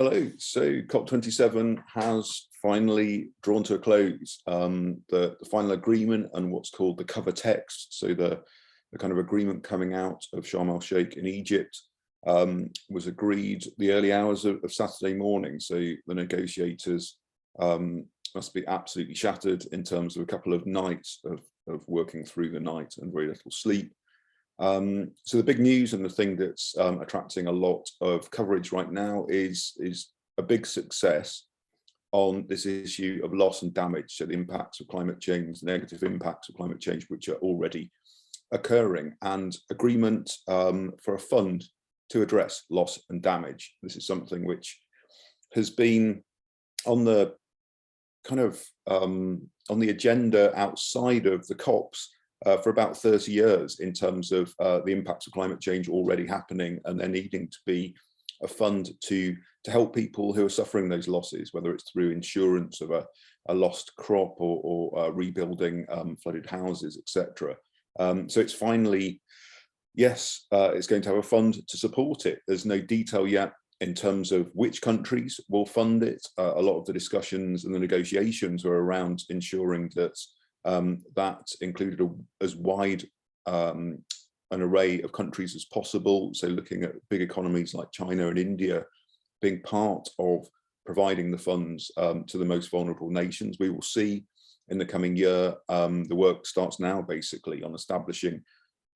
Hello. So COP27 has finally drawn to a close. The final agreement and what's called the cover text, so the kind of agreement coming out of Sharm el-Sheikh in Egypt, was agreed the early hours of Saturday morning. So the negotiators must be absolutely shattered in terms of a couple of nights of working through the night and very little sleep. So the big news and the thing that's attracting a lot of coverage right now is a big success on this issue of loss and damage, so the impacts of climate change, the negative impacts of climate change, which are already occurring, and agreement for a fund to address loss and damage. This is something which has been on the kind of on the agenda outside of the COPs for about 30 years in terms of the impacts of climate change already happening, and there needing to be a fund to help people who are suffering those losses, whether it's through insurance of a lost crop or rebuilding flooded houses, etc. So it's finally, yes, it's going to have a fund to support it. There's no detail yet in terms of which countries will fund it. A lot of the discussions and the negotiations are around ensuring that that included as wide an array of countries as possible. So looking at big economies like China and India being part of providing the funds to the most vulnerable nations. We will see in the coming year, the work starts now basically on establishing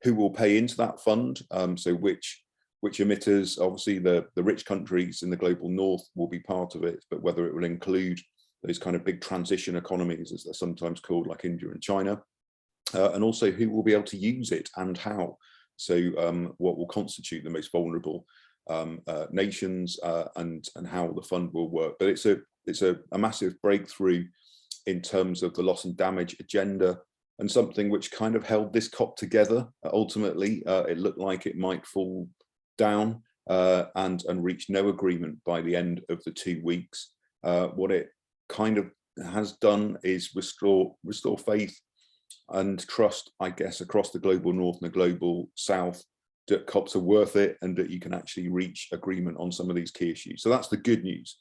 who will pay into that fund. So which emitters, obviously the rich countries in the global north will be part of it, but whether it will include those kind of big transition economies, as they're sometimes called, like India and China, and also who will be able to use it and how. So what will constitute the most vulnerable nations and how the fund will work. But it's a massive breakthrough in terms of the loss and damage agenda, and something which kind of held this COP together. Ultimately, it looked like it might fall down and reach no agreement by the end of the 2 weeks. What it kind of has done is restore faith and trust, I guess, across the global north and the global south, that COPs are worth it and that you can actually reach agreement on some of these key issues. So that's the good news.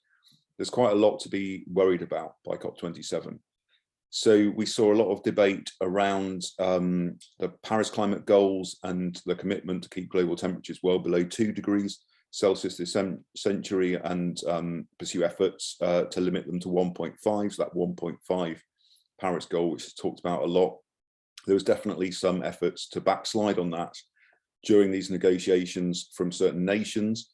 There's quite a lot to be worried about by COP27. So we saw a lot of debate around the Paris climate goals and the commitment to keep global temperatures well below 2 degrees Celsius this century, and pursue efforts to limit them to 1.5, so that 1.5 Paris goal, which is talked about a lot. There was definitely some efforts to backslide on that during these negotiations from certain nations.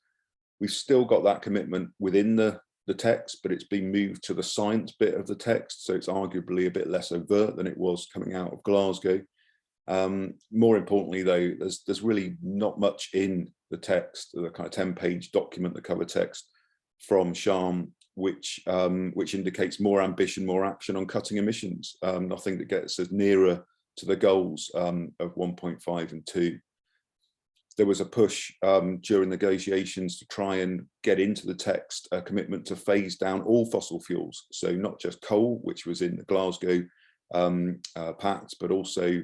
We've still got that commitment within the text, but it's been moved to the science bit of the text, so it's arguably a bit less overt than it was coming out of Glasgow. More importantly, though, there's really not much in the text, the kind of 10-page document, the cover text from Sharm, which indicates more ambition, more action on cutting emissions. Nothing that gets us nearer to the goals of 1.5 and 2. There was a push during negotiations to try and get into the text a commitment to phase down all fossil fuels. So not just coal, which was in the Glasgow pact, but also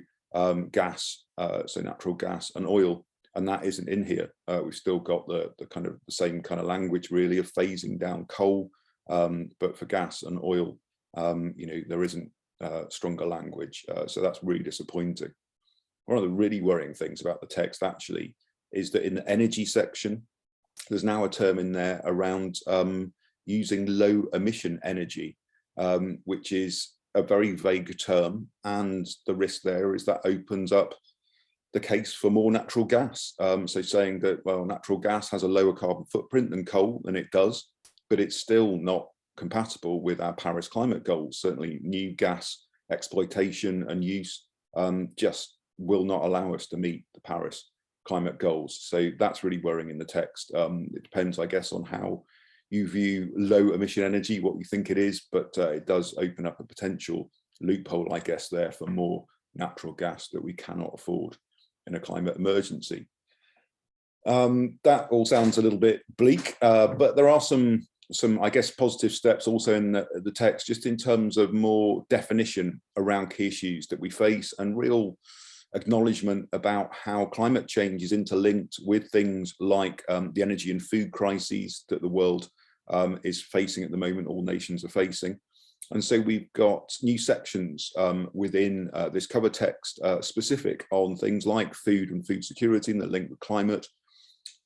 gas, so natural gas and oil, and that isn't in here. We've still got the kind of the same kind of language really of phasing down coal, but for gas and oil, there isn't stronger language. So that's really disappointing. One of the really worrying things about the text actually is that in the energy section, there's now a term in there around using low emission energy, which is a very vague term, and the risk there is that opens up the case for more natural gas. So saying that, well, natural gas has a lower carbon footprint than coal, and it does, but it's still not compatible with our Paris climate goals. Certainly new gas exploitation and use just will not allow us to meet the Paris climate goals. So that's really worrying in the text. It depends, I guess, on how you view low emission energy, what you think it is, but it does open up a potential loophole, I guess, there for more natural gas that we cannot afford in a climate emergency. That all sounds a little bit bleak, but there are some, I guess, positive steps also in the text, just in terms of more definition around key issues that we face, and real acknowledgement about how climate change is interlinked with things like the energy and food crises that the world is facing at the moment, all nations are facing. And so we've got new sections within this cover text specific on things like food and food security and the link with climate.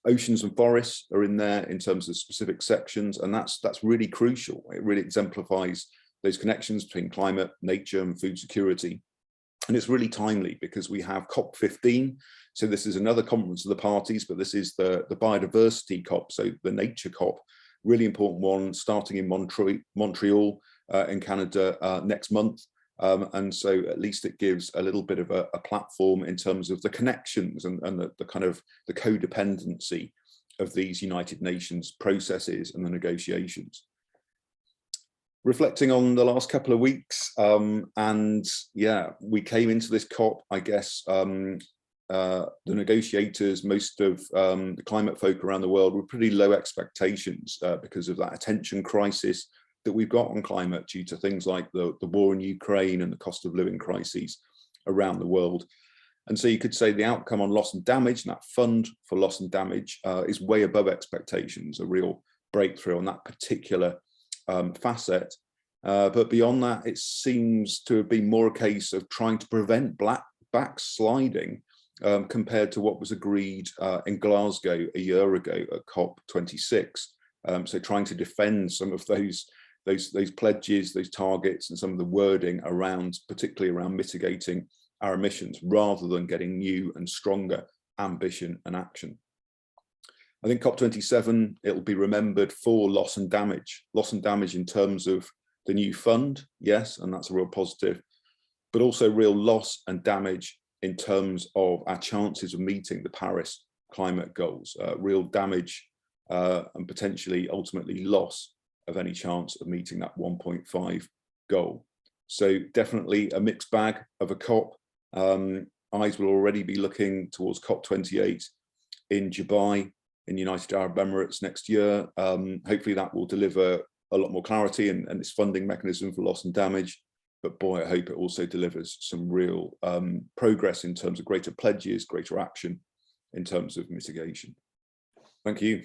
Oceans and forests are in there in terms of specific sections, and that's really crucial. It really exemplifies those connections between climate, nature, and food security. And it's really timely because we have COP15. So this is another conference of the parties, but this is the biodiversity COP, so the nature COP, really important one, starting in Montreal in Canada next month. And so at least it gives a little bit of a platform in terms of the connections and the kind of the codependency of these United Nations processes and the negotiations. Reflecting on the last couple of weeks, and yeah, we came into this COP, I guess, the negotiators, most of the climate folk around the world, were pretty low expectations because of that attention crisis that we've got on climate due to things like the war in Ukraine and the cost of living crises around the world. And so you could say the outcome on loss and damage, and that fund for loss and damage is way above expectations, a real breakthrough on that particular facet. But beyond that, it seems to have been more a case of trying to prevent backsliding compared to what was agreed in Glasgow a year ago at COP26. So trying to defend some of those pledges, those targets, and some of the wording around, particularly around mitigating our emissions, rather than getting new and stronger ambition and action. I think COP27, it'll be remembered for loss and damage in terms of the new fund, yes, and that's a real positive, but also real loss and damage in terms of our chances of meeting the Paris climate goals, real damage and potentially ultimately loss of any chance of meeting that 1.5 goal. So definitely a mixed bag of a COP. Eyes will already be looking towards COP28 in Dubai, in United Arab Emirates next year. Hopefully that will deliver a lot more clarity and this funding mechanism for loss and damage. But boy, I hope it also delivers some real progress in terms of greater pledges, greater action in terms of mitigation. Thank you.